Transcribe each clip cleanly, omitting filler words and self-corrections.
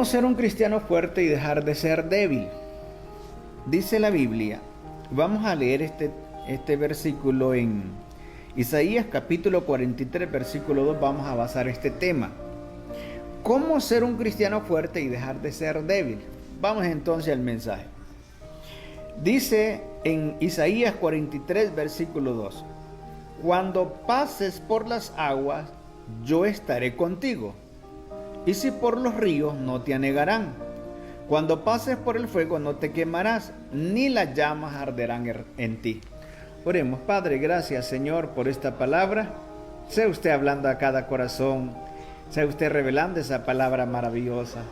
¿Cómo ser un cristiano fuerte y dejar de ser débil? Dice la Biblia. Vamos a leer este versículo en Isaías capítulo 43, versículo 2. Vamos a basar este tema. ¿Cómo ser un cristiano fuerte y dejar de ser débil? Vamos entonces al mensaje. Dice en Isaías 43, versículo 2. Cuando pases por las aguas, yo estaré contigo. Y si por los ríos, no te anegarán. Cuando pases por el fuego, no te quemarás, ni las llamas arderán en ti. Oremos. Padre, gracias Señor por esta palabra. Sea usted hablando a cada corazón. Sea usted revelando esa palabra maravillosa.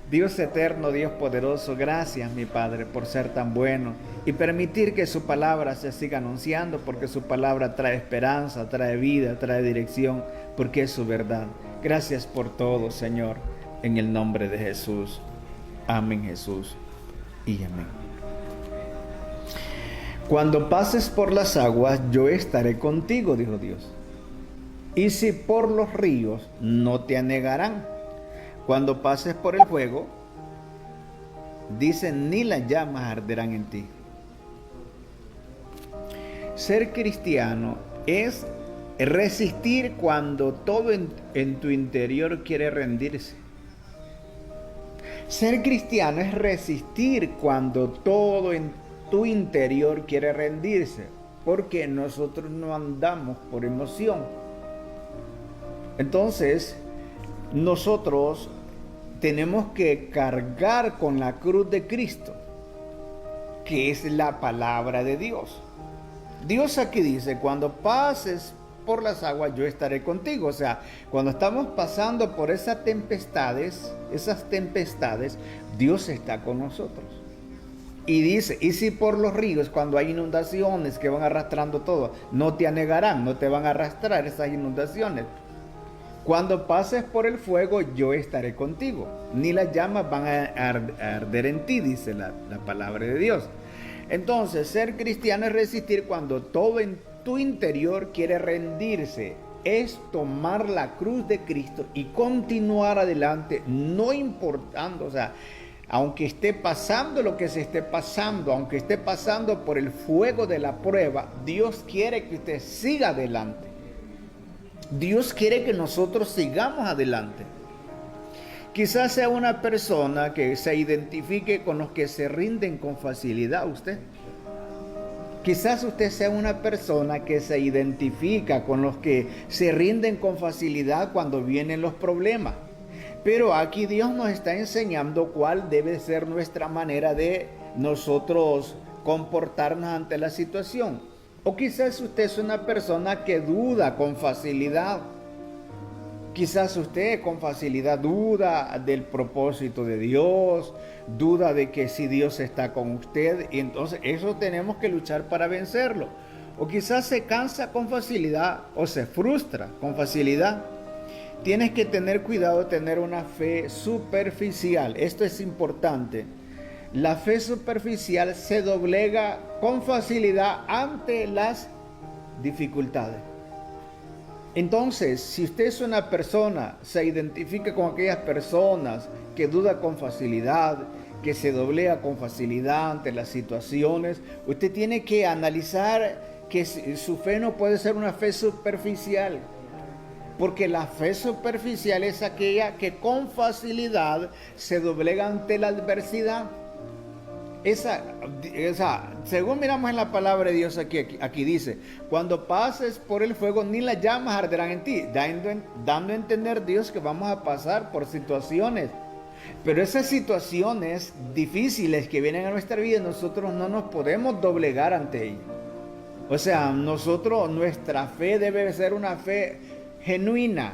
Dios eterno, Dios poderoso, gracias mi Padre por ser tan bueno y permitir que su palabra se siga anunciando, porque su palabra trae esperanza, trae vida, trae dirección, porque es su verdad. Gracias por todo, Señor, en el nombre de Jesús. Amén, Jesús, y amén. Cuando pases por las aguas, yo estaré contigo, dijo Dios. Y si por los ríos, no te anegarán. Cuando pases por el fuego, dice, ni las llamas arderán en ti. Ser cristiano es resistir cuando todo en tu interior quiere rendirse. Ser cristiano es resistir cuando todo en tu interior quiere rendirse, porque nosotros no andamos por emoción. Entonces, nosotros tenemos que cargar con la cruz de Cristo, que es la palabra de Dios. Dios aquí dice, cuando pases por las aguas, yo estaré contigo. O sea, cuando estamos pasando por esas tempestades, Dios está con nosotros. Y dice, y si por los ríos, cuando hay inundaciones que van arrastrando todo, no te anegarán, no te van a arrastrar esas inundaciones. Cuando pases por el fuego, yo estaré contigo. Ni las llamas van a arder en ti, dice la palabra de Dios. Entonces, ser cristiano es resistir cuando todo en tu interior quiere rendirse. Es tomar la cruz de Cristo y continuar adelante, no importando, o sea, aunque esté pasando lo que se esté pasando, aunque esté pasando por el fuego de la prueba, Dios quiere que usted siga adelante. Dios quiere que nosotros sigamos adelante. Quizás sea una persona que se identifique con los que se rinden con facilidad. Usted. Quizás usted sea una persona que se identifica con los que se rinden con facilidad cuando vienen los problemas. Pero aquí Dios nos está enseñando cuál debe ser nuestra manera de nosotros comportarnos ante la situación. O quizás usted es una persona que duda con facilidad. Quizás usted con facilidad duda del propósito de Dios, duda de que si Dios está con usted, y entonces eso tenemos que luchar para vencerlo. O quizás se cansa con facilidad o se frustra con facilidad. Tienes que tener cuidado de tener una fe superficial. Esto es importante. La fe superficial se doblega con facilidad ante las dificultades. Entonces, si usted es una persona, se identifica con aquellas personas que duda con facilidad, que se doblega con facilidad ante las situaciones, usted tiene que analizar que su fe no puede ser una fe superficial. Porque la fe superficial es aquella que con facilidad se doblega ante la adversidad. Según miramos en la palabra de Dios aquí dice, cuando pases por el fuego, ni las llamas arderán en ti, dando a entender Dios que vamos a pasar por situaciones. Pero esas situaciones difíciles que vienen a nuestra vida, nosotros no nos podemos doblegar ante ellas. O sea, nuestra fe debe ser una fe genuina,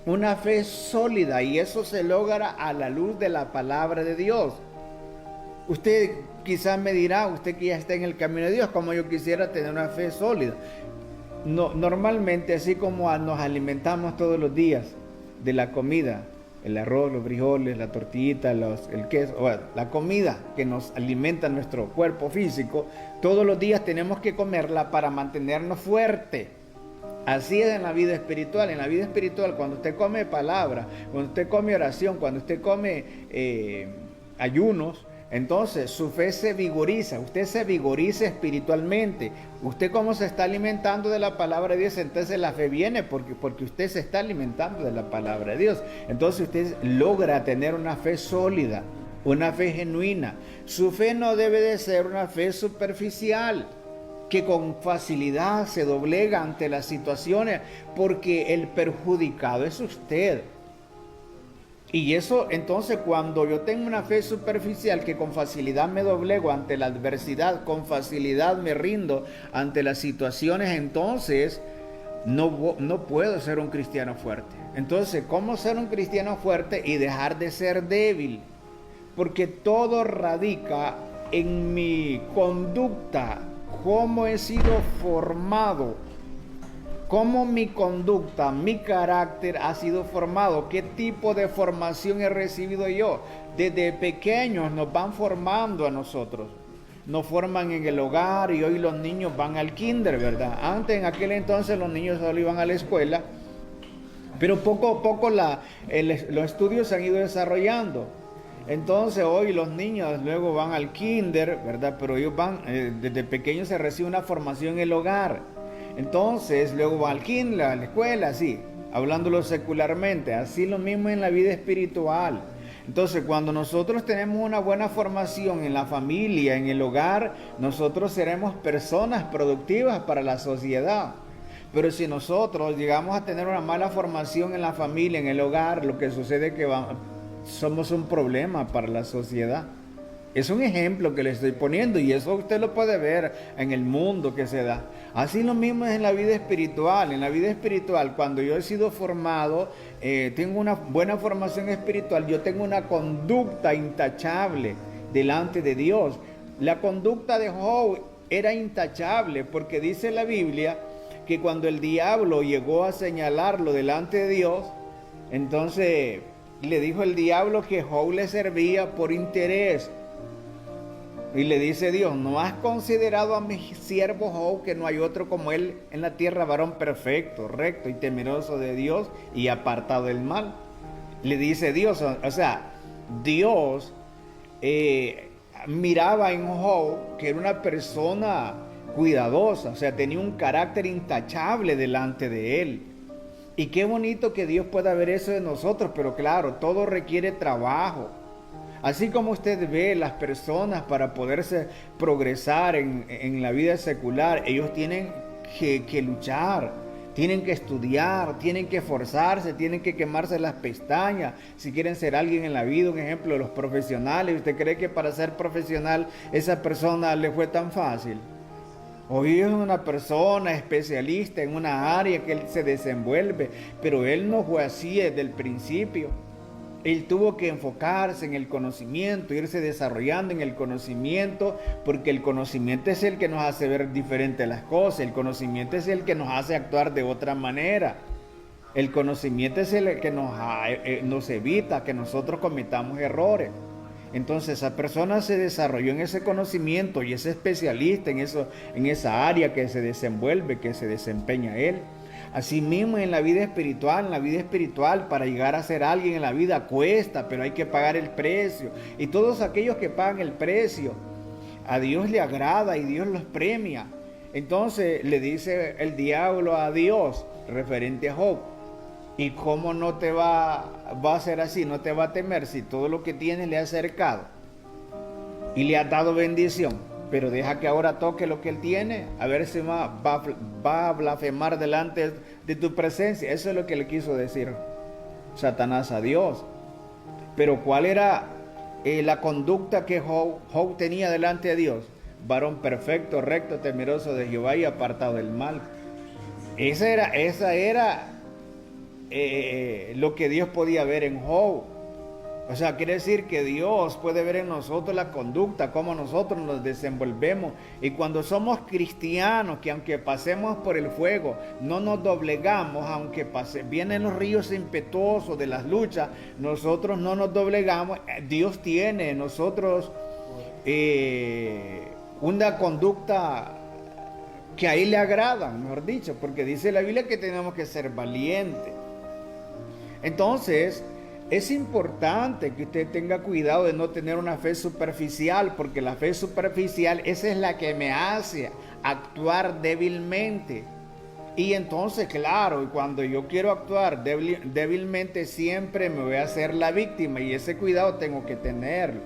una fe sólida, y eso se logra a la luz de la palabra de Dios. Usted quizás me dirá, usted que ya está en el camino de Dios, como yo quisiera tener una fe sólida. No, normalmente, así como nos alimentamos todos los días de la comida, el arroz, los frijoles, la tortillita, el queso, la comida que nos alimenta nuestro cuerpo físico, todos los días tenemos que comerla para mantenernos fuertes. Así es en la vida espiritual. En la vida espiritual, cuando usted come palabra, cuando usted come oración, cuando usted come ayunos, entonces su fe se vigoriza, usted se vigoriza espiritualmente. Usted como se está alimentando de la palabra de Dios, entonces la fe viene porque usted se está alimentando de la palabra de Dios. Entonces usted logra tener una fe sólida, una fe genuina. Su fe no debe de ser una fe superficial, que con facilidad se doblega ante las situaciones, porque el perjudicado es usted. Y eso, entonces, cuando yo tengo una fe superficial, que con facilidad me doblego ante la adversidad, con facilidad me rindo ante las situaciones, entonces no puedo ser un cristiano fuerte. Entonces, ¿cómo ser un cristiano fuerte y dejar de ser débil? Porque todo radica en mi conducta, cómo he sido formado, cómo mi conducta, mi carácter ha sido formado, qué tipo de formación he recibido yo. Desde pequeños nos van formando a nosotros, nos forman en el hogar y hoy los niños van al kinder, ¿verdad? Antes, en aquel entonces, los niños solo iban a la escuela, pero poco a poco los estudios se han ido desarrollando. Entonces hoy los niños luego van al kinder, ¿verdad? Pero ellos van, desde pequeños se recibe una formación en el hogar. Entonces luego van al kinder, a la escuela, así, hablándolo secularmente. Así lo mismo en la vida espiritual. Entonces cuando nosotros tenemos una buena formación en la familia, en el hogar, nosotros seremos personas productivas para la sociedad. Pero si nosotros llegamos a tener una mala formación en la familia, en el hogar, lo que sucede es que somos un problema para la sociedad. Es un ejemplo que le estoy poniendo y eso usted lo puede ver en el mundo que se da. Así lo mismo es en la vida espiritual. En la vida espiritual, cuando yo he sido formado, tengo una buena formación espiritual, yo tengo una conducta intachable delante de Dios. La conducta de Job era intachable porque dice la Biblia que cuando el diablo llegó a señalarlo delante de Dios, entonces le dijo el diablo que Job le servía por interés. Y le dice Dios: ¿no has considerado a mi siervo Job, que no hay otro como él en la tierra, varón perfecto, recto y temeroso de Dios y apartado del mal? Le dice Dios, o sea, Dios miraba en Job que era una persona cuidadosa, o sea, tenía un carácter intachable delante de él. Y qué bonito que Dios pueda ver eso de nosotros, pero claro, todo requiere trabajo. Así como usted ve las personas para poderse progresar en la vida secular, ellos tienen que luchar, tienen que estudiar, tienen que esforzarse, tienen que quemarse las pestañas si quieren ser alguien en la vida. Un ejemplo, los profesionales. ¿Usted cree que para ser profesional esa persona le fue tan fácil? Hoy es una persona especialista en una área que él se desenvuelve, pero él no fue así desde el principio. Él tuvo que enfocarse en el conocimiento, irse desarrollando en el conocimiento, porque el conocimiento es el que nos hace ver diferentes las cosas, el conocimiento es el que nos hace actuar de otra manera. El conocimiento es el que nos evita que nosotros cometamos errores. Entonces esa persona se desarrolló en ese conocimiento y es especialista en esa área que se desenvuelve, que se desempeña él. Asimismo en la vida espiritual, para llegar a ser alguien en la vida cuesta, pero hay que pagar el precio. Y todos aquellos que pagan el precio, a Dios le agrada y Dios los premia. Entonces le dice el diablo a Dios, referente a Job: ¿y cómo no te va a ser así? No te va a temer si todo lo que tienes le ha acercado y le ha dado bendición. Pero deja que ahora toque lo que él tiene, a ver si va a blasfemar delante de tu presencia. Eso es lo que le quiso decir Satanás a Dios. Pero ¿cuál era la conducta que Job tenía delante de Dios? Varón perfecto, recto, temeroso de Jehová y apartado del mal. Esa era lo que Dios podía ver en Job. O sea, quiere decir que Dios puede ver en nosotros la conducta, cómo nosotros nos desenvolvemos. Y cuando somos cristianos, que aunque pasemos por el fuego, no nos doblegamos, aunque vienen los ríos impetuosos de las luchas, nosotros no nos doblegamos. Dios tiene en nosotros una conducta que ahí le agradan, mejor dicho, porque dice la Biblia que tenemos que ser valientes. Entonces, es importante que usted tenga cuidado de no tener una fe superficial, porque la fe superficial, esa es la que me hace actuar débilmente. Y entonces, claro, cuando yo quiero actuar débilmente, siempre me voy a hacer la víctima, y ese cuidado tengo que tenerlo.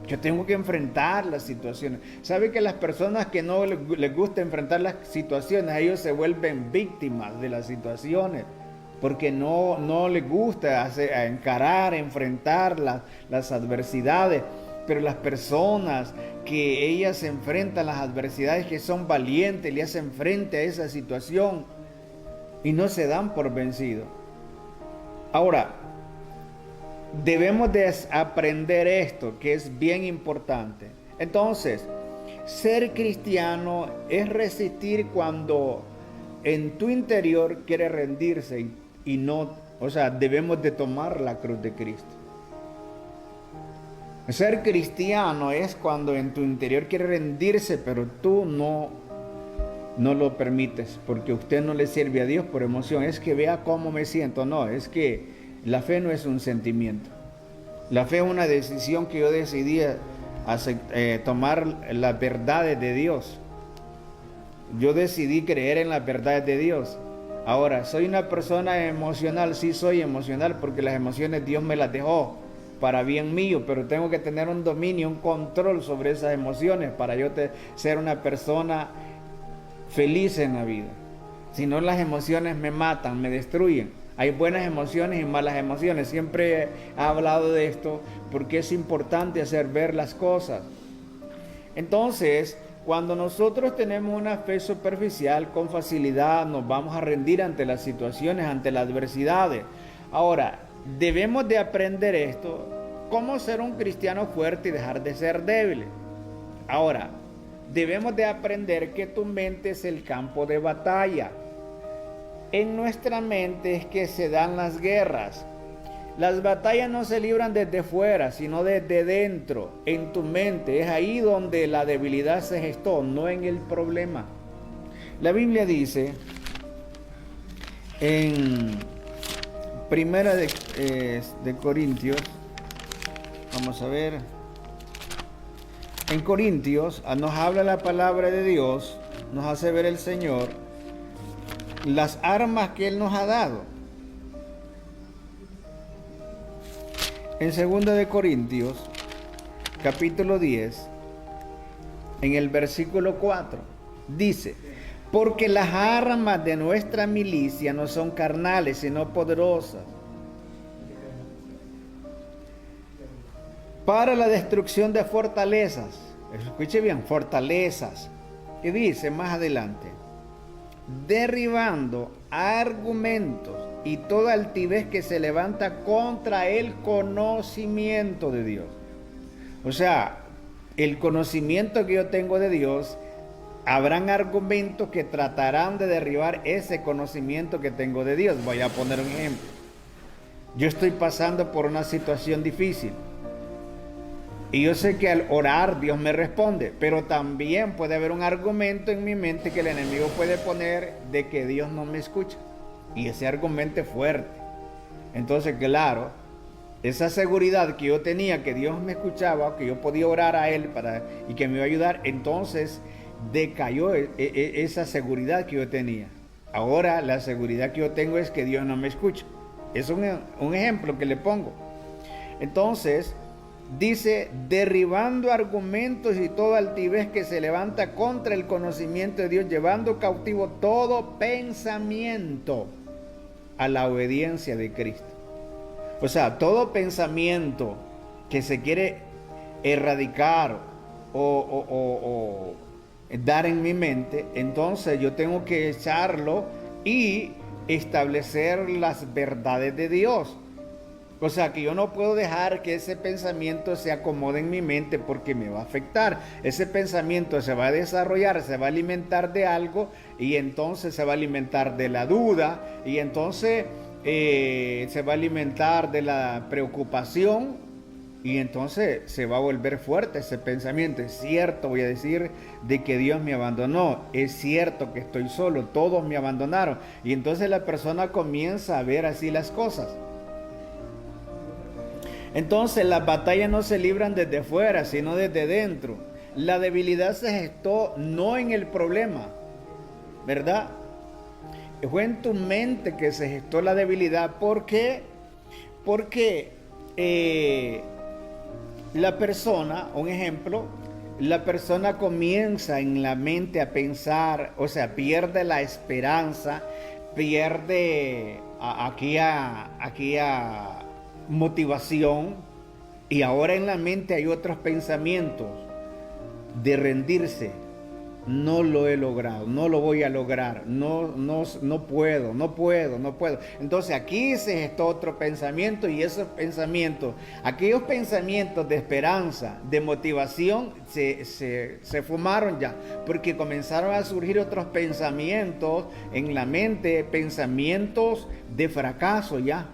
Yo tengo que enfrentar las situaciones. ¿Sabe que las personas que no les gusta enfrentar las situaciones, ellos se vuelven víctimas de las situaciones? Porque no les gusta encarar, enfrentar las adversidades. Pero las personas que ellas enfrentan las adversidades, que son valientes, le hacen frente a esa situación y no se dan por vencidos. Ahora, debemos de aprender esto, que es bien importante. Entonces, ser cristiano es resistir cuando en tu interior quiere rendirse y no, o sea, debemos de tomar la cruz de Cristo. Ser cristiano es cuando en tu interior quiere rendirse, pero tú no lo permites, porque usted no le sirve a Dios por emoción. Es que vea cómo me siento. No, es que la fe no es un sentimiento. La fe es una decisión que yo decidí tomar las verdades de Dios. Yo decidí creer en las verdades de Dios. Ahora, ¿soy una persona emocional? Sí, soy emocional, porque las emociones Dios me las dejó para bien mío, pero tengo que tener un dominio, un control sobre esas emociones para yo ser una persona feliz en la vida. Si no, las emociones me matan, me destruyen. Hay buenas emociones y malas emociones. Siempre he hablado de esto porque es importante hacer ver las cosas. Entonces, cuando nosotros tenemos una fe superficial, con facilidad nos vamos a rendir ante las situaciones, ante las adversidades. Ahora, debemos de aprender esto, cómo ser un cristiano fuerte y dejar de ser débil. Ahora, debemos de aprender que tu mente es el campo de batalla. En nuestra mente es que se dan las guerras. Las batallas no se libran desde fuera, sino desde dentro, en tu mente. Es ahí donde la debilidad se gestó, no en el problema. La Biblia dice en Primera de Corintios, vamos a ver, en Corintios nos habla la palabra de Dios, nos hace ver el Señor las armas que Él nos ha dado. En 2 de Corintios, capítulo 10, en el versículo 4, dice: porque las armas de nuestra milicia no son carnales, sino poderosas para la destrucción de fortalezas. Escuche bien, fortalezas. Y dice más adelante: derribando argumentos y toda altivez que se levanta contra el conocimiento de Dios. O sea, el conocimiento que yo tengo de Dios, habrán argumentos que tratarán de derribar ese conocimiento que tengo de Dios. Voy a poner un ejemplo. Yo estoy pasando por una situación difícil y yo sé que al orar Dios me responde, pero también puede haber un argumento en mi mente que el enemigo puede poner de que Dios no me escucha, y ese argumento es fuerte. Entonces, claro, esa seguridad que yo tenía que Dios me escuchaba, que yo podía orar a Él y que me iba a ayudar, entonces decayó esa seguridad que yo tenía. Ahora la seguridad que yo tengo es que Dios no me escucha. Es un ejemplo que le pongo. Entonces dice: derribando argumentos y toda altivez que se levanta contra el conocimiento de Dios, llevando cautivo todo pensamiento a la obediencia de Cristo. O sea, todo pensamiento que se quiere erradicar o dar en mi mente, entonces yo tengo que echarlo y establecer las verdades de Dios. O sea, que yo no puedo dejar que ese pensamiento se acomode en mi mente, porque me va a afectar. Ese pensamiento se va a desarrollar, se va a alimentar de algo, y entonces se va a alimentar de la duda, y entonces se va a alimentar de la preocupación, Y entonces se va a volver fuerte ese pensamiento. Es cierto, voy a decir, de que Dios me abandonó. Es cierto que estoy solo, todos me abandonaron. Y entonces la persona comienza a ver así las cosas. Entonces las batallas no se libran desde fuera, sino desde dentro. La debilidad se gestó no en el problema, ¿verdad? Fue en tu mente que se gestó la debilidad. ¿Por qué? Porque la persona, un ejemplo, la persona comienza en la mente a pensar, o sea, pierde la esperanza, pierde aquella motivación, y ahora en la mente hay otros pensamientos de rendirse. No lo he logrado, no lo voy a lograr, no puedo. Entonces aquí se gestó otro pensamiento, y esos pensamientos, aquellos pensamientos de esperanza, de motivación, se fumaron ya, porque comenzaron a surgir otros pensamientos en la mente, pensamientos de fracaso ya.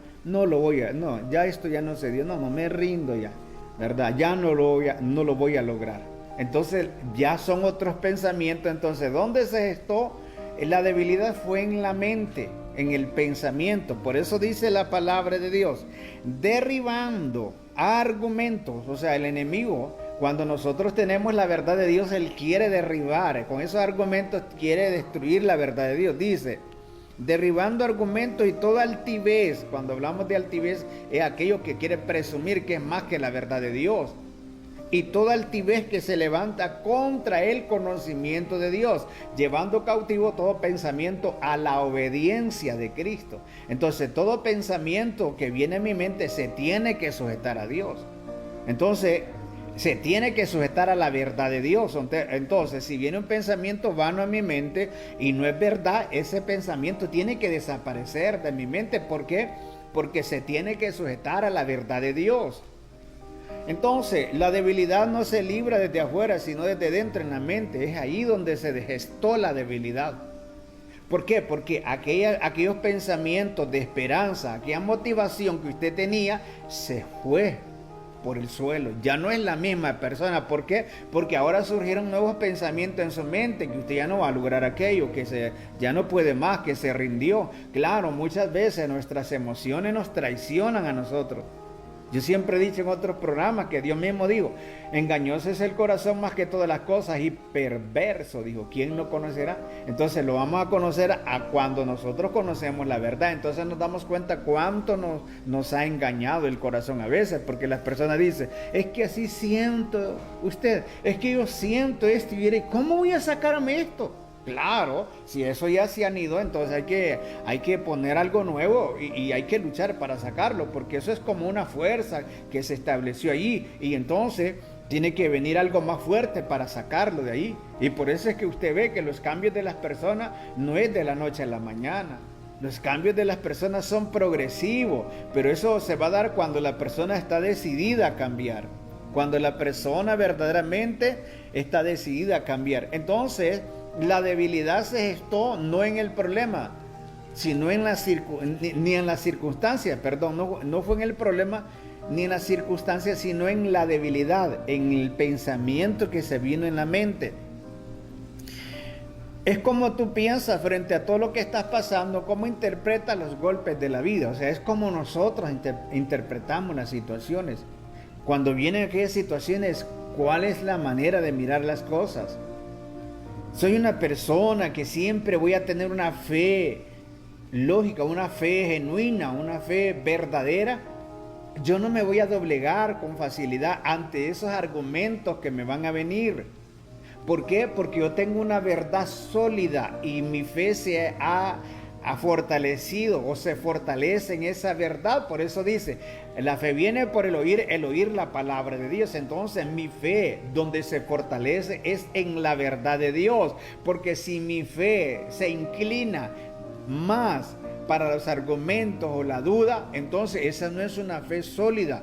Ya esto ya no se dio, no me rindo ya, ¿verdad? Ya no lo voy a lograr. Entonces ya son otros pensamientos. Entonces, ¿dónde se gestó? La debilidad fue en la mente, en el pensamiento. Por eso dice la palabra de Dios, derribando argumentos. O sea, el enemigo, cuando nosotros tenemos la verdad de Dios, él quiere derribar. Con esos argumentos quiere destruir la verdad de Dios. Dice, derribando argumentos y toda altivez. Cuando hablamos de altivez, es aquello que quiere presumir que es más que la verdad de Dios. Y toda altivez que se levanta contra el conocimiento de Dios, llevando cautivo todo pensamiento a la obediencia de Cristo. Entonces, todo pensamiento que viene en mi mente se tiene que sujetar a Dios. Entonces, se tiene que sujetar a la verdad de Dios. Entonces, si viene un pensamiento vano a mi mente y no es verdad, ese pensamiento tiene que desaparecer de mi mente. ¿Por qué? Porque se tiene que sujetar a la verdad de Dios. Entonces, la debilidad no se libra desde afuera, sino desde dentro en la mente. Es ahí donde se gestó la debilidad. ¿Por qué? Porque aquellos pensamientos de esperanza, aquella motivación que usted tenía, se fue por el suelo. Ya no es la misma persona. ¿Por qué? Porque ahora surgieron nuevos pensamientos en su mente, que usted ya no va a lograr aquello, ya no puede más, que se rindió. Claro, muchas veces nuestras emociones nos traicionan a nosotros. Yo siempre he dicho en otros programas que Dios mismo dijo, engañoso es el corazón más que todas las cosas y perverso, dijo, ¿quién lo conocerá? Entonces lo vamos a conocer a cuando nosotros conocemos la verdad. Entonces nos damos cuenta cuánto nos ha engañado el corazón a veces, porque las personas dicen, es que así siento usted, es que yo siento esto, y diré, ¿cómo voy a sacarme esto? Claro, si eso ya se han ido, entonces hay que poner algo nuevo y hay que luchar para sacarlo, porque eso es como una fuerza que se estableció allí, y entonces tiene que venir algo más fuerte para sacarlo de ahí. Y por eso es que usted ve que los cambios de las personas no es de la noche a la mañana. Los cambios de las personas son progresivos, pero eso se va a dar cuando la persona está decidida a cambiar, cuando la persona verdaderamente está decidida a cambiar. Entonces, la debilidad se gestó no en el problema, sino en ni en las circunstancias, no fue en el problema ni en las circunstancias, sino en la debilidad, en el pensamiento que se vino en la mente. Es como tú piensas frente a todo lo que estás pasando, cómo interpretas los golpes de la vida. O sea, es como nosotros interpretamos las situaciones. Cuando vienen aquellas situaciones, ¿cuál es la manera de mirar las cosas? Soy una persona que siempre voy a tener una fe lógica, una fe genuina, una fe verdadera. Yo no me voy a doblegar con facilidad ante esos argumentos que me van a venir. ¿Por qué? Porque yo tengo una verdad sólida y mi fe se ha fortalecido o se fortalece en esa verdad. Por eso dice, la fe viene por el oír la palabra de Dios. Entonces mi fe donde se fortalece es en la verdad de Dios, porque si mi fe se inclina más para los argumentos o la duda, entonces esa no es una fe sólida.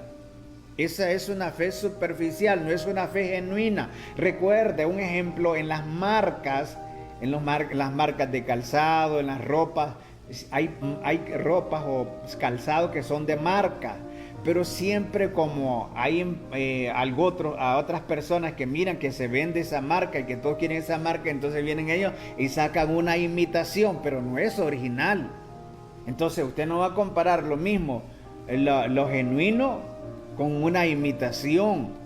Esa es una fe superficial, no es una fe genuina. Recuerde un ejemplo en las marcas, las marcas de calzado, en las ropas. Hay ropas o calzado que son de marca, pero siempre como hay a otras personas que miran que se vende esa marca y que todos quieren esa marca, entonces vienen ellos y sacan una imitación, pero no es original. Entonces usted no va a comparar lo mismo, lo genuino con una imitación.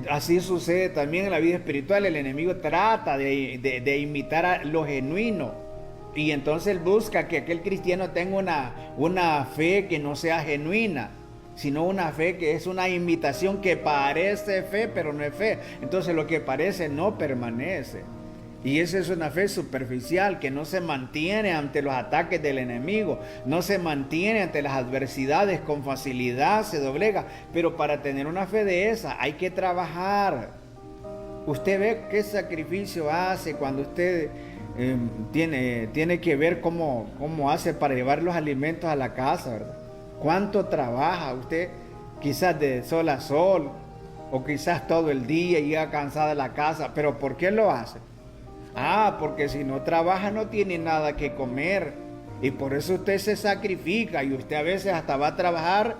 Así sucede también en la vida espiritual. El enemigo trata de imitar a lo genuino. Y entonces él busca que aquel cristiano tenga una fe que no sea genuina, sino una fe que es una imitación que parece fe, pero no es fe. Entonces lo que parece no permanece. Y esa es una fe superficial que no se mantiene ante los ataques del enemigo, no se mantiene ante las adversidades con facilidad, se doblega. Pero para tener una fe de esa hay que trabajar. Usted ve qué sacrificio hace cuando usted tiene que ver cómo hace para llevar los alimentos a la casa, ¿verdad? Cuánto trabaja usted, quizás de sol a sol, o quizás todo el día y llega cansada a la casa. ¿Pero por qué lo hace? Porque si no trabaja no tiene nada que comer, y por eso usted se sacrifica, y usted a veces hasta va a trabajar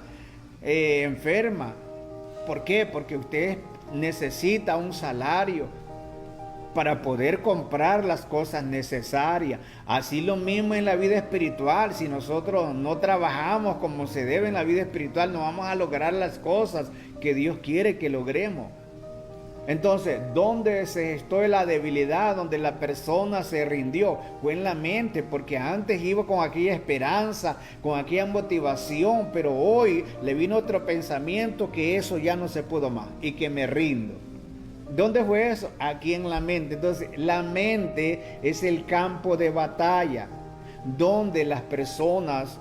enferma. ¿Por qué? Porque usted necesita un salario para poder comprar las cosas necesarias. Así lo mismo en la vida espiritual. Si nosotros no trabajamos como se debe en la vida espiritual, no vamos a lograr las cosas que Dios quiere que logremos. Entonces, ¿dónde se gestó la debilidad? Donde la persona se rindió. Fue en la mente, porque antes iba con aquella esperanza, con aquella motivación, pero hoy le vino otro pensamiento que eso ya no se pudo más y que me rindo. ¿Dónde fue eso? Aquí en la mente. Entonces, la mente es el campo de batalla, donde las personas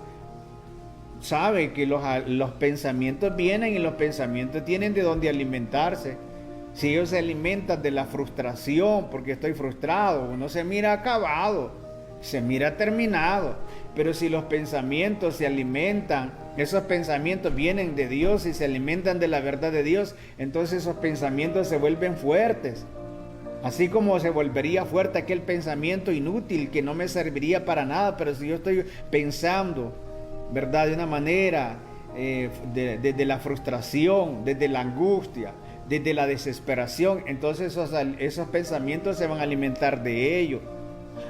saben que los pensamientos vienen y los pensamientos tienen de dónde alimentarse. Si ellos se alimentan de la frustración, porque estoy frustrado, uno se mira acabado, se mira terminado. Pero si los pensamientos se alimentan, esos pensamientos vienen de Dios y se alimentan de la verdad de Dios, entonces esos pensamientos se vuelven fuertes. Así como se volvería fuerte aquel pensamiento inútil que no me serviría para nada, pero si yo estoy pensando, ¿verdad?, de una manera, desde la frustración, desde la angustia, desde la desesperación, entonces esos pensamientos se van a alimentar de ello.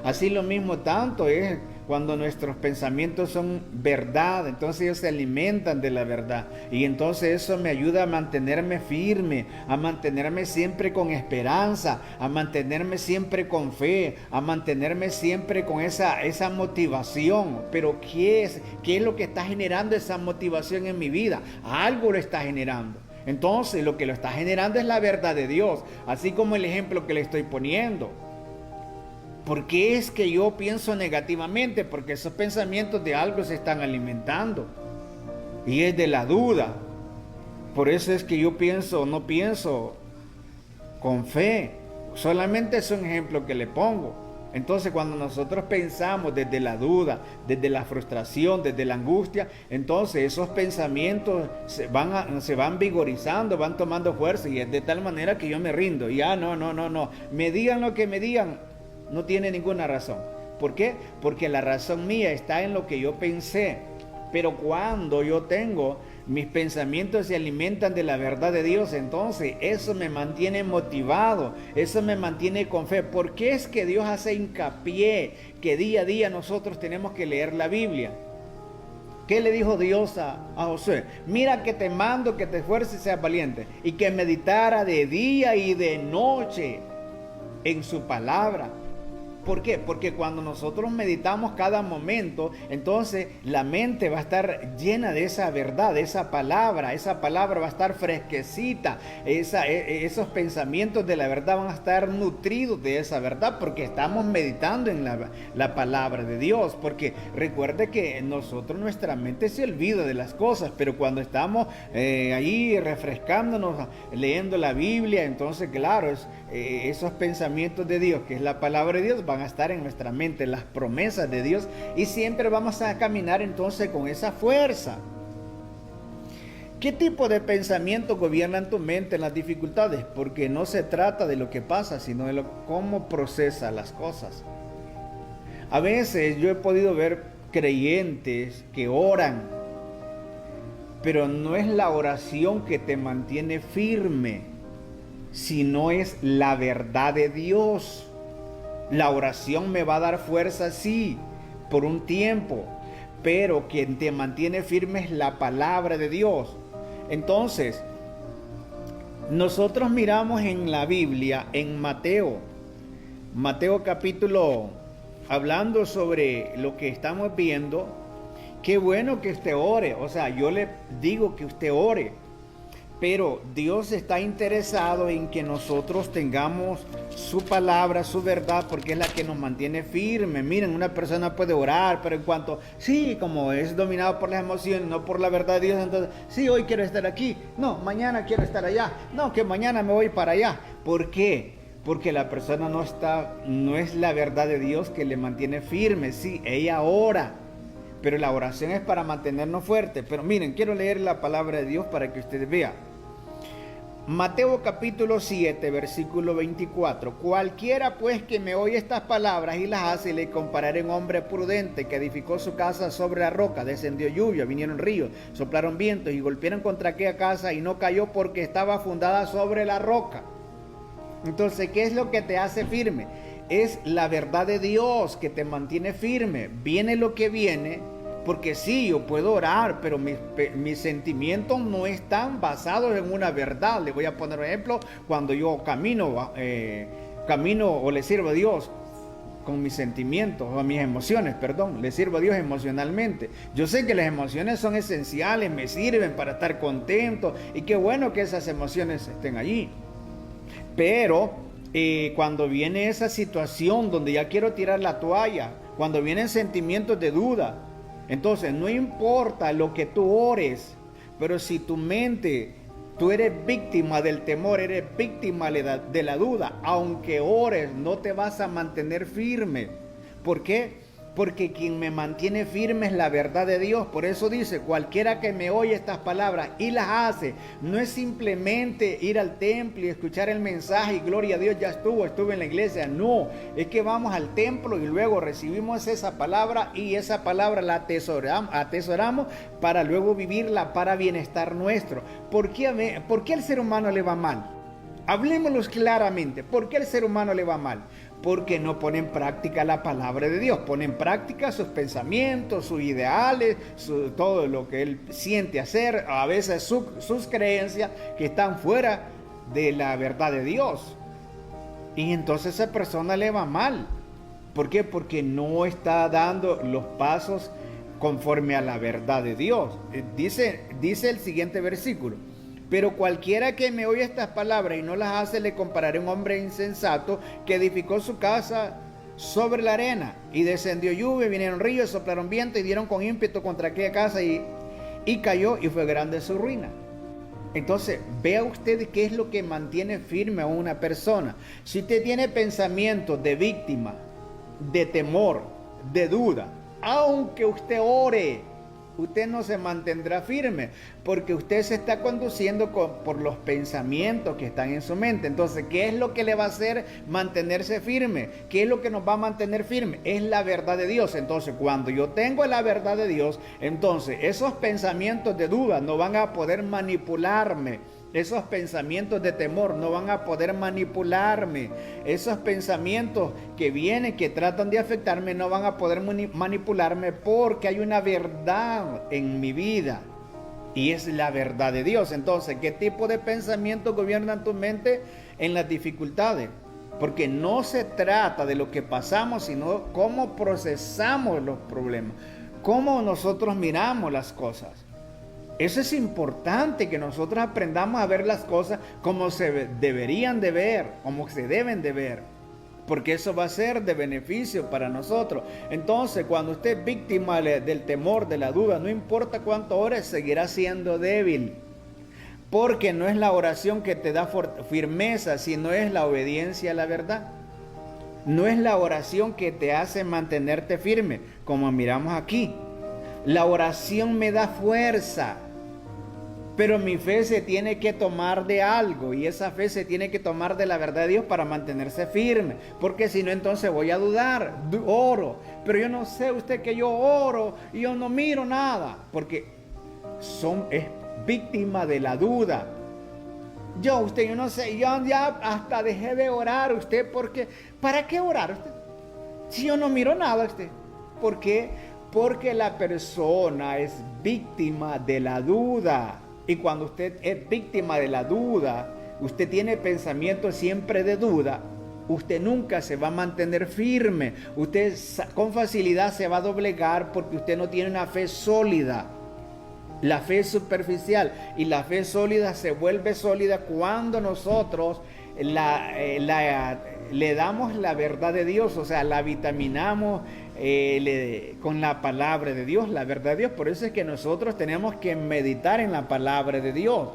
Así lo mismo tanto es cuando nuestros pensamientos son verdad, entonces ellos se alimentan de la verdad, y entonces eso me ayuda a mantenerme firme, a mantenerme siempre con esperanza, a mantenerme siempre con fe, a mantenerme siempre con esa motivación. Pero ¿qué es lo que está generando esa motivación en mi vida? Algo lo está generando. Entonces lo que lo está generando es la verdad de Dios, así como el ejemplo que le estoy poniendo. ¿Por qué es que yo pienso negativamente? Porque esos pensamientos de algo se están alimentando, y es de la duda. Por eso es que yo no pienso con fe. Solamente es un ejemplo que le pongo. Entonces, cuando nosotros pensamos desde la duda, desde la frustración, desde la angustia, entonces esos pensamientos se van vigorizando, van tomando fuerza, y es de tal manera que yo me rindo. Ya no. Me digan lo que me digan, no tiene ninguna razón. ¿Por qué? Porque la razón mía está en lo que yo pensé. Pero cuando yo tengo mis pensamientos se alimentan de la verdad de Dios, entonces eso me mantiene motivado, eso me mantiene con fe. ¿Por qué es que Dios hace hincapié que día a día nosotros tenemos que leer la Biblia? ¿Qué le dijo Dios a Josué? Mira que te mando que te esfuerces y seas valiente, y que meditara de día y de noche en su palabra. ¿Por qué? Porque cuando nosotros meditamos cada momento, entonces la mente va a estar llena de esa verdad, de esa palabra va a estar fresquecita, esos pensamientos de la verdad van a estar nutridos de esa verdad, porque estamos meditando en la palabra de Dios. Porque recuerde que nuestra mente se olvida de las cosas, pero cuando estamos ahí refrescándonos, leyendo la Biblia, entonces claro, esos pensamientos de Dios, que es la palabra de Dios, van a estar en nuestra mente, las promesas de Dios, y siempre vamos a caminar entonces con esa fuerza. ¿Qué tipo de pensamiento gobierna en tu mente en las dificultades? Porque no se trata de lo que pasa, sino de cómo procesa las cosas. A veces yo he podido ver creyentes que oran pero no es la oración que te mantiene firme, sino es la verdad de Dios. La oración me va a dar fuerza, sí, por un tiempo, pero quien te mantiene firme es la palabra de Dios. Entonces, nosotros miramos en la Biblia, en Mateo capítulo, hablando sobre lo que estamos viendo, qué bueno que usted ore, o sea, yo le digo que usted ore, pero Dios está interesado en que nosotros tengamos su palabra, su verdad, porque es la que nos mantiene firmes. Miren, una persona puede orar, pero en cuanto, sí, como es dominado por las emociones, no por la verdad de Dios, entonces, sí, hoy quiero estar aquí, no, mañana quiero estar allá, no, que mañana me voy para allá. ¿Por qué? Porque la persona no es la verdad de Dios que le mantiene firme. Sí, ella ora, pero la oración es para mantenernos fuertes. Pero miren, quiero leer la palabra de Dios para que ustedes vean. Mateo capítulo 7, versículo 24. Cualquiera pues que me oye estas palabras y las hace, le compararé a un hombre prudente que edificó su casa sobre la roca. Descendió lluvia, vinieron ríos, soplaron vientos y golpearon contra aquella casa y no cayó porque estaba fundada sobre la roca. Entonces, ¿qué es lo que te hace firme? Es la verdad de Dios que te mantiene firme. Viene lo que viene, porque sí, yo puedo orar, pero mis sentimientos no están basados en una verdad. Le voy a poner un ejemplo. Cuando yo camino o le sirvo a Dios con mis sentimientos, o mis emociones, le sirvo a Dios emocionalmente. Yo sé que las emociones son esenciales, me sirven para estar contento, y qué bueno que esas emociones estén allí. Pero cuando viene esa situación donde ya quiero tirar la toalla, cuando vienen sentimientos de duda, entonces no importa lo que tú ores, pero si tu mente, tú eres víctima del temor, eres víctima de la duda, aunque ores, no te vas a mantener firme. ¿Por qué? Porque quien me mantiene firme es la verdad de Dios. Por eso dice, cualquiera que me oye estas palabras y las hace, no es simplemente ir al templo y escuchar el mensaje y gloria a Dios, ya estuve en la iglesia. No, es que vamos al templo y luego recibimos esa palabra y esa palabra la atesoramos para luego vivirla para bienestar nuestro. ¿Por qué al ser humano le va mal? Hablemoslo claramente. ¿Por qué al ser humano le va mal? Porque no pone en práctica la palabra de Dios, pone en práctica sus pensamientos, sus ideales, todo lo que él siente hacer, a veces sus creencias que están fuera de la verdad de Dios. Y entonces a esa persona le va mal. ¿Por qué? Porque no está dando los pasos conforme a la verdad de Dios. Dice el siguiente versículo. Pero cualquiera que me oye estas palabras y no las hace, le compararé a un hombre insensato que edificó su casa sobre la arena. Y descendió lluvia, vinieron ríos, soplaron viento y dieron con ímpetu contra aquella casa y cayó y fue grande su ruina. Entonces, vea usted qué es lo que mantiene firme a una persona. Si usted tiene pensamientos de víctima, de temor, de duda, aunque usted ore, usted no se mantendrá firme, porque usted se está conduciendo por los pensamientos que están en su mente. Entonces, ¿qué es lo que le va a hacer mantenerse firme? ¿Qué es lo que nos va a mantener firme? Es la verdad de Dios. Entonces, cuando yo tengo la verdad de Dios, entonces esos pensamientos de duda no van a poder manipularme. Esos pensamientos de temor no van a poder manipularme. Esos pensamientos que vienen, que tratan de afectarme, no van a poder manipularme, porque hay una verdad en mi vida y es la verdad de Dios. Entonces, ¿qué tipo de pensamientos gobiernan tu mente en las dificultades? Porque no se trata de lo que pasamos, sino cómo procesamos los problemas, cómo nosotros miramos las cosas. Eso es importante, que nosotros aprendamos a ver las cosas como se deberían de ver, como se deben de ver, porque eso va a ser de beneficio para nosotros. Entonces, cuando usted es víctima del temor, de la duda, no importa cuánto ores, seguirá siendo débil, porque no es la oración que te da firmeza, sino es la obediencia a la verdad. No es la oración que te hace mantenerte firme, como miramos aquí. La oración me da fuerza, pero mi fe se tiene que tomar de algo, y esa fe se tiene que tomar de la verdad de Dios para mantenerse firme, porque si no, entonces voy a dudar. Oro, pero yo no sé usted que yo oro y yo no miro nada, porque es víctima de la duda. Yo no sé, yo ya hasta dejé de orar usted, porque, ¿para qué orar usted? Si yo no miro nada usted. ¿Por qué? Porque la persona es víctima de la duda. Y cuando usted es víctima de la duda, usted tiene pensamientos siempre de duda, usted nunca se va a mantener firme. Usted con facilidad se va a doblegar porque usted no tiene una fe sólida. La fe es superficial, y la fe sólida se vuelve sólida cuando nosotros le damos la verdad de Dios, o sea, la vitaminamos con la palabra de Dios, la verdad de Dios. Por eso es que nosotros tenemos que meditar en la palabra de Dios.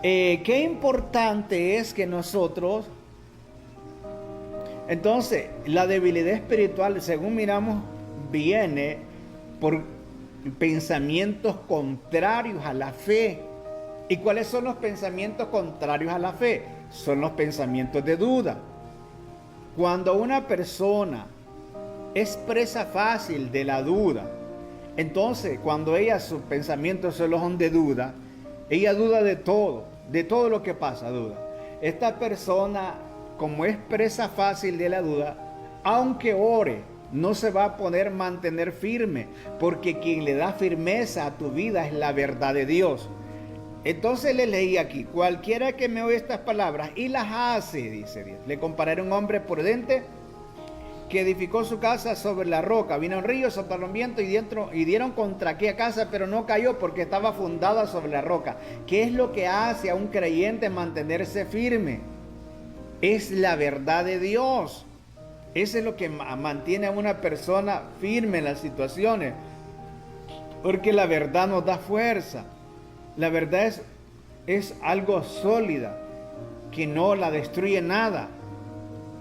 Qué importante es que nosotros, entonces, la debilidad espiritual, según miramos, viene por pensamientos contrarios a la fe. ¿Y cuáles son los pensamientos contrarios a la fe? Son los pensamientos de duda. Cuando una persona es presa fácil de la duda, entonces cuando sus pensamientos solo son de duda, ella duda de todo lo que pasa, duda. Esta persona, como es presa fácil de la duda, aunque ore, no se va a poder mantener firme, porque quien le da firmeza a tu vida es la verdad de Dios. Entonces le leí aquí: cualquiera que me oye estas palabras y las hace, dice Dios, le compararé a un hombre prudente que edificó su casa sobre la roca. Vino un río, soplaron viento y dieron contra aquella casa, pero no cayó porque estaba fundada sobre la roca. ¿Qué es lo que hace a un creyente mantenerse firme? Es la verdad de Dios. Eso es lo que mantiene a una persona firme en las situaciones, porque la verdad nos da fuerza. La verdad es algo sólida, que no la destruye nada,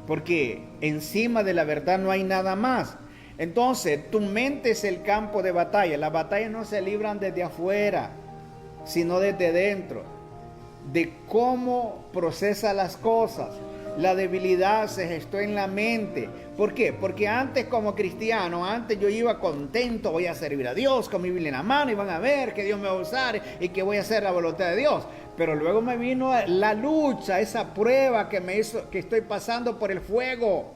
porque encima de la verdad no hay nada más. Entonces, tu mente es el campo de batalla. Las batallas no se libran desde afuera, sino desde dentro, de cómo procesa las cosas. La debilidad se gestó en la mente. ¿Por qué? Porque antes, como cristiano, yo iba contento, voy a servir a Dios con mi Biblia en la mano, y van a ver que Dios me va a usar y que voy a hacer la voluntad de Dios. Pero luego me vino la lucha, esa prueba que estoy pasando por el fuego.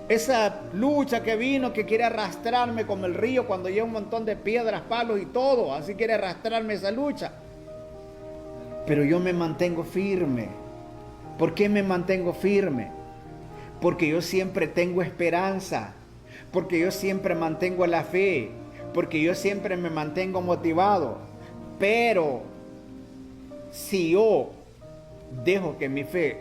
Esa lucha que vino, que quiere arrastrarme como el río cuando lleva un montón de piedras, palos y todo. Así quiere arrastrarme esa lucha. Pero yo me mantengo firme. ¿Por qué me mantengo firme? Porque yo siempre tengo esperanza, porque yo siempre mantengo la fe, porque yo siempre me mantengo motivado. Pero si yo dejo que mi fe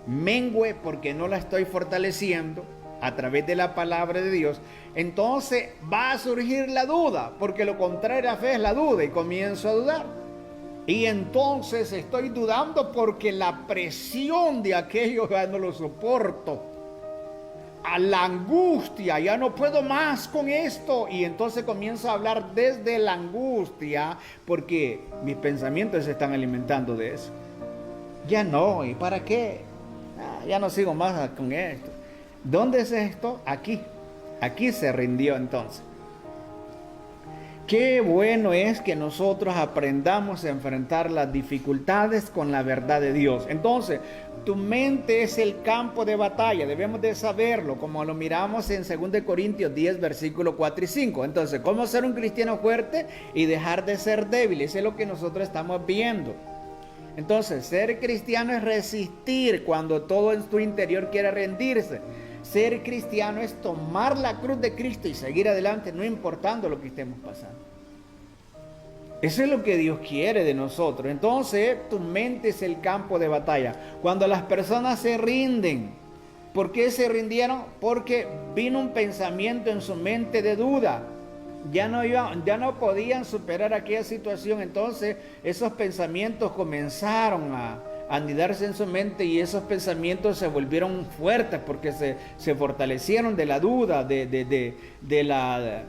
mengüe porque no la estoy fortaleciendo a través de la palabra de Dios, entonces va a surgir la duda, porque lo contrario a la fe es la duda, y comienzo a dudar. Y entonces estoy dudando porque la presión de aquello ya no lo soporto. A la angustia, ya no puedo más con esto. Y entonces comienzo a hablar desde la angustia, porque mis pensamientos se están alimentando de eso. Ya no, ¿y para qué? Ya no sigo más con esto. ¿Dónde es esto? Aquí. Aquí se rindió entonces. Qué bueno es que nosotros aprendamos a enfrentar las dificultades con la verdad de Dios. Entonces, tu mente es el campo de batalla, debemos de saberlo, como lo miramos en 2 Corintios 10, versículos 4 y 5. Entonces, ¿cómo ser un cristiano fuerte y dejar de ser débil? Eso es lo que nosotros estamos viendo. Entonces, ser cristiano es resistir cuando todo en tu interior quiere rendirse. Ser cristiano es tomar la cruz de Cristo y seguir adelante, no importando lo que estemos pasando. Eso es lo que Dios quiere de nosotros. Entonces, tu mente es el campo de batalla. Cuando las personas se rinden, ¿por qué se rindieron? Porque vino un pensamiento en su mente de duda. Ya no podían superar aquella situación. Entonces, esos pensamientos comenzaron a anidarse en su mente, y esos pensamientos se volvieron fuertes porque se fortalecieron de la duda, de la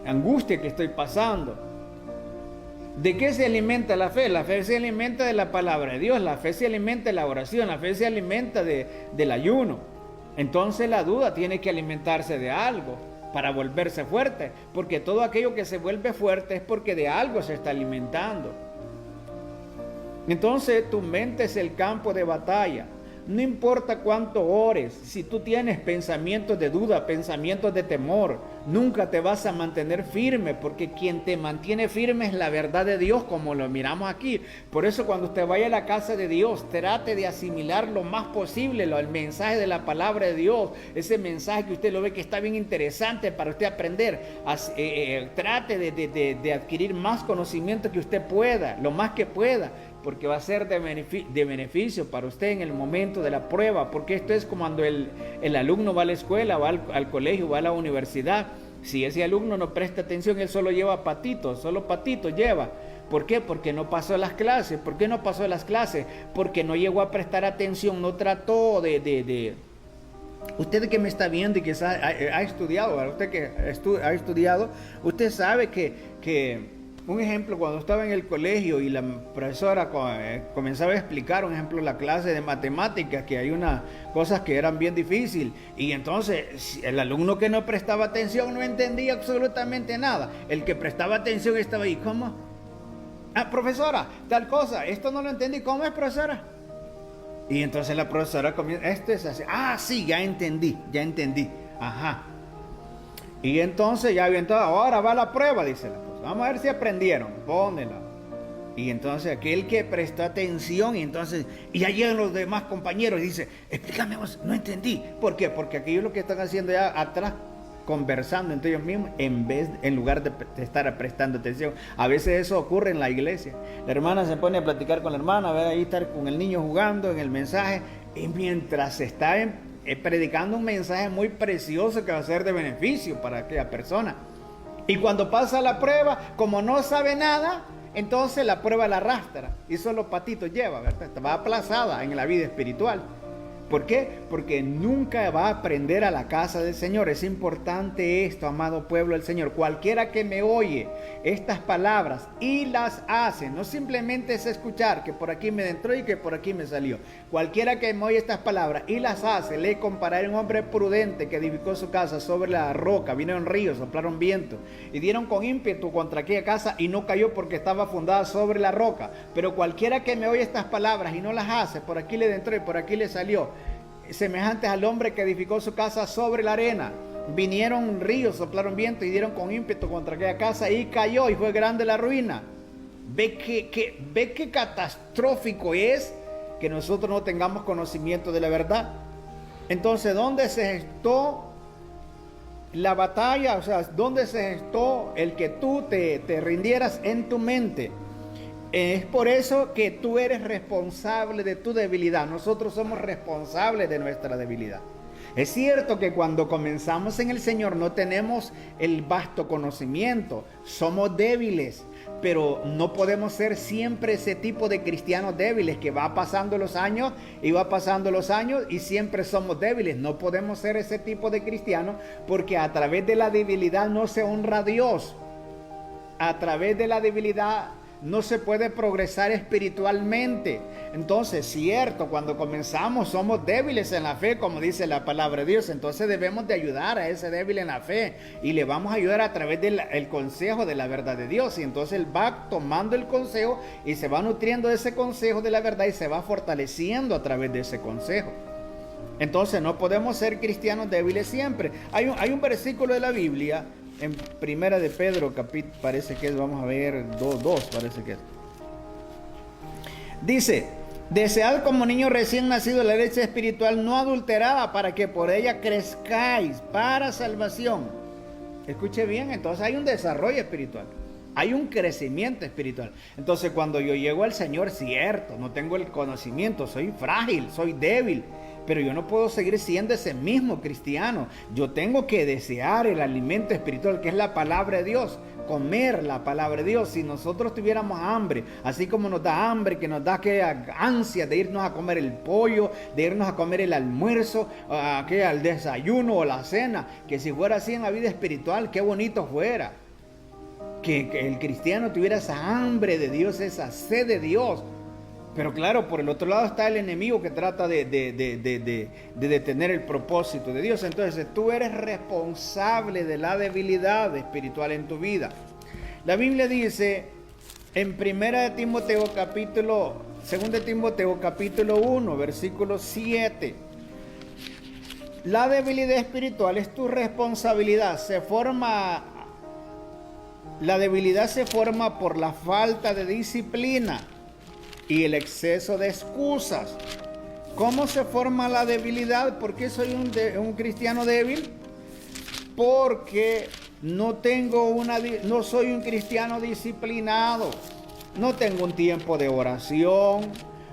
angustia que estoy pasando. ¿De qué se alimenta la fe? La fe se alimenta de la palabra de Dios, la fe se alimenta de la oración, la fe se alimenta del ayuno. Entonces la duda tiene que alimentarse de algo. para volverse fuerte, porque todo aquello que se vuelve fuerte es porque de algo se está alimentando. Entonces tu mente es el campo de batalla. No importa cuánto ores, si tú tienes pensamientos de duda, pensamientos de temor, nunca te vas a mantener firme, porque quien te mantiene firme es la verdad de Dios, como lo miramos aquí. Por eso cuando usted vaya a la casa de Dios, trate de asimilar lo más posible el mensaje de la palabra de Dios, ese mensaje que usted lo ve que está bien interesante para usted aprender. Trate de adquirir más conocimiento que usted pueda, lo más que pueda, porque va a ser de beneficio para usted en el momento de la prueba, porque esto es como cuando el alumno va a la escuela, va al colegio, va a la universidad. Si ese alumno no presta atención, él solo lleva patitos, solo patitos lleva. ¿Por qué? Porque no pasó las clases. ¿Por qué no pasó las clases? Porque no llegó a prestar atención, no trató Usted que me está viendo y que ha estudiado, usted que ha estudiado, usted sabe que un ejemplo, cuando estaba en el colegio y la profesora comenzaba a explicar, un ejemplo, la clase de matemáticas, que hay unas cosas que eran bien difíciles, y entonces el alumno que no prestaba atención no entendía absolutamente nada. El que prestaba atención estaba ahí, ¿cómo? Ah, profesora, tal cosa, esto no lo entendí, ¿cómo es, profesora? Y entonces la profesora comienza, esto es así, ah, sí, ya entendí, ajá. Y entonces ya bien todo, ahora va la prueba, dice la profesora. Vamos a ver si aprendieron, pónela. Y entonces aquel que prestó atención, y ya llegan los demás compañeros y dice, explícame vos, no entendí. ¿Por qué? Porque aquellos lo que están haciendo ya atrás, conversando entre ellos mismos, en lugar de estar prestando atención. A veces eso ocurre en la iglesia. La hermana se pone a platicar con la hermana, a ver ahí estar con el niño jugando en el mensaje, y mientras se está predicando un mensaje muy precioso que va a ser de beneficio para aquella persona. Y cuando pasa la prueba, como no sabe nada, entonces la prueba la arrastra y solo patitos lleva, ¿verdad? Va aplazada en la vida espiritual. ¿Por qué? Porque nunca va a aprender a la casa del Señor. Es importante esto, amado pueblo del Señor. Cualquiera que me oye estas palabras y las hace, no simplemente es escuchar que por aquí me entró y que por aquí me salió. Cualquiera que me oye estas palabras y las hace, le compararé a un hombre prudente que edificó su casa sobre la roca. Vinieron ríos, soplaron viento y dieron con ímpetu contra aquella casa y no cayó porque estaba fundada sobre la roca. Pero cualquiera que me oye estas palabras y no las hace, por aquí le entró y por aquí le salió. Semejantes al hombre que edificó su casa sobre la arena. Vinieron ríos, soplaron viento y dieron con ímpetu contra aquella casa y cayó y fue grande la ruina. Ve qué catastrófico es que nosotros no tengamos conocimiento de la verdad. Entonces, ¿dónde se gestó la batalla? O sea, ¿dónde se gestó el que tú te rindieras en tu mente? Es por eso que tú eres responsable de tu debilidad. Nosotros somos responsables de nuestra debilidad. Es cierto que cuando comenzamos en el Señor no tenemos el vasto conocimiento, somos débiles, pero no podemos ser siempre ese tipo de cristianos débiles que va pasando los años y siempre somos débiles. No podemos ser ese tipo de cristianos porque a través de la debilidad no se honra a Dios. A través de la debilidad no se puede progresar espiritualmente. Entonces, cierto, cuando comenzamos somos débiles en la fe, como dice la palabra de Dios. Entonces debemos de ayudar a ese débil en la fe y le vamos a ayudar a través del consejo de la verdad de Dios. Y entonces él va tomando el consejo y se va nutriendo de ese consejo de la verdad y se va fortaleciendo a través de ese consejo. Entonces no podemos ser cristianos débiles siempre. Hay un versículo de la Biblia en Primera de Pedro, parece que es, vamos a ver, 2, parece que es. Dice, desead como niño recién nacido la leche espiritual no adulterada para que por ella crezcáis para salvación. Escuche bien, entonces hay un desarrollo espiritual. Hay un crecimiento espiritual. Entonces cuando yo llego al Señor, cierto, no tengo el conocimiento, soy frágil, soy débil. Pero yo no puedo seguir siendo ese mismo cristiano. Yo tengo que desear el alimento espiritual que es la palabra de Dios. Comer la palabra de Dios. Si nosotros tuviéramos hambre, así como nos da hambre, que nos da aquella ansia de irnos a comer el pollo, de irnos a comer el almuerzo, al desayuno o la cena, que si fuera así en la vida espiritual, qué bonito fuera. Que el cristiano tuviera esa hambre de Dios, esa sed de Dios. Pero claro, por el otro lado está el enemigo que trata de detener el propósito de Dios. Entonces tú eres responsable de la debilidad espiritual en tu vida. La Biblia dice en 2 Timoteo capítulo 1, versículo 7. La debilidad espiritual es tu responsabilidad. La debilidad se forma por la falta de disciplina y el exceso de excusas. ¿Cómo se forma la debilidad? ¿Por qué soy un cristiano débil? Porque no soy un cristiano disciplinado. No tengo un tiempo de oración,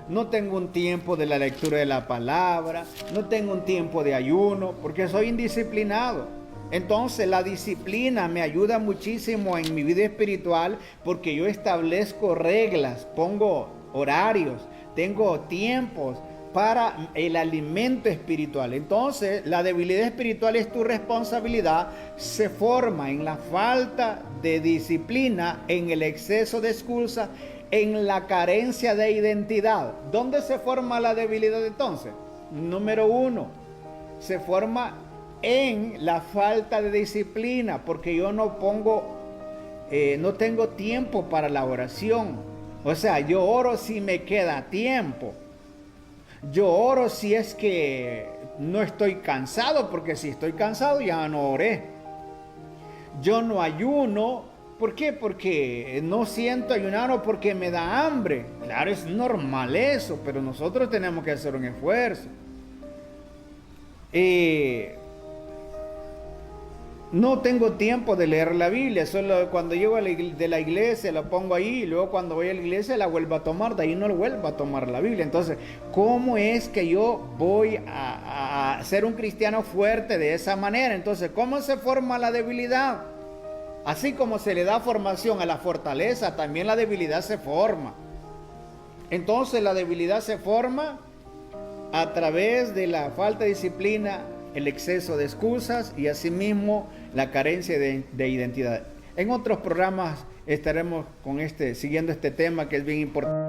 no tengo un tiempo de la lectura de la palabra, no tengo un tiempo de ayuno, porque soy indisciplinado. Entonces la disciplina me ayuda muchísimo en mi vida espiritual porque yo establezco reglas, pongo horarios, tengo tiempos para el alimento espiritual. Entonces la debilidad espiritual es tu responsabilidad, se forma en la falta de disciplina, en el exceso de excusa, en la carencia de identidad. ¿Dónde se forma la debilidad entonces? Número 1, se forma en la falta de disciplina, porque yo no tengo tiempo para la oración. O sea, yo oro si me queda tiempo. Yo oro si es que no estoy cansado, porque si estoy cansado ya no oré. Yo no ayuno. ¿Por qué? Porque no siento ayunar o porque me da hambre. Claro, es normal eso, pero nosotros tenemos que hacer un esfuerzo. No tengo tiempo de leer la Biblia, solo cuando llego de la iglesia la pongo ahí y luego cuando voy a la iglesia la vuelvo a tomar, de ahí no vuelvo a tomar la Biblia. Entonces, ¿cómo es que yo voy a ser un cristiano fuerte de esa manera? Entonces, ¿cómo se forma la debilidad? Así como se le da formación a la fortaleza, también la debilidad se forma. Entonces, la debilidad se forma a través de la falta de disciplina, el exceso de excusas y asimismo la carencia de identidad. En otros programas estaremos siguiendo este tema que es bien importante.